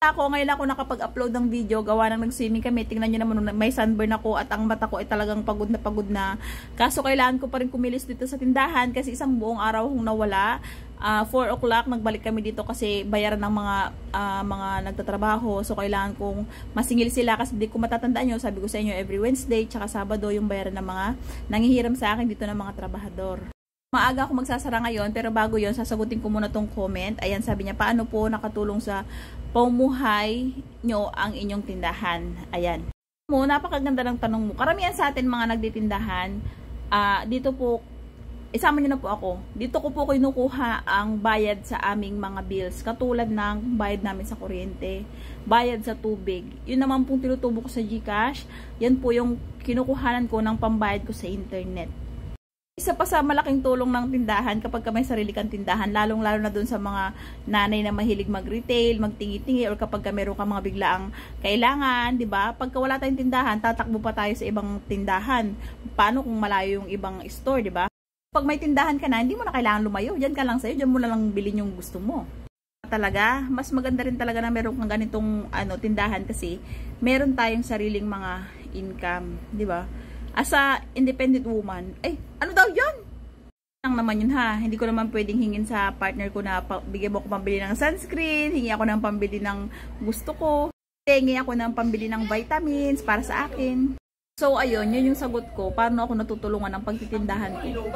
Ako ngayon ako nakapag-upload ng video, gawa ng nag-swimming kami. Tingnan niyo naman, may sunburn ako at ang mata ko ay talagang pagod na pagod na. Kaso kailangan ko pa rin kumilos dito sa tindahan kasi isang buong araw akong nawala. 4 o'clock nagbalik kami dito kasi bayaran ng mga nagtatrabaho. So kailangan kong masingil sila kasi hindi ko matatandaan yun. Sabi ko sa inyo, every Wednesday tsaka Sabado yung bayaran ng mga nangihiram sa akin dito ng mga trabahador. Maaga ako magsasara ngayon, pero bago yon sasagutin ko muna tong comment. Ayan, sabi niya, paano po nakatulong sa pamumuhay nyo ang inyong tindahan? Ayan. Napakaganda ng tanong mo. Karamihan sa atin mga nagtitindahan, dito po, isama niyo na po ako. Dito ko po kinukuha ang bayad sa aming mga bills. Katulad ng bayad namin sa kuryente, bayad sa tubig. Yun naman pong tinutubo ko sa GCash. Yan po yung kinukuhanan ko ng pambayad ko sa internet. Isa pa sa malaking tulong ng tindahan kapag may sarili kang tindahan, lalong-lalo na dun sa mga nanay na mahilig mag-retail, magtingi-tingi, or kapag meron ka mga biglaang kailangan, di ba? Pagka wala tayong tindahan, tatakbo pa tayo sa ibang tindahan. Paano kung malayo yung ibang store, di ba? Pag may tindahan ka na, hindi mo na kailangan lumayo. Diyan ka lang sa'yo, diyan mo na lang bilhin yung gusto mo. Talaga, mas maganda rin talaga na meron kang ganitong tindahan kasi meron tayong sariling mga income, di ba? As a independent woman, ano daw yun? Lang naman yun ha, hindi ko naman pwedeng hingin sa partner ko na bigyan mo ako pambili ng sunscreen, hingi ako ng pambili ng gusto ko, hingi ako ng pambili ng vitamins para sa akin. So ayun, yun yung sagot ko, paano ako natutulungan ng pagtitindahan ko.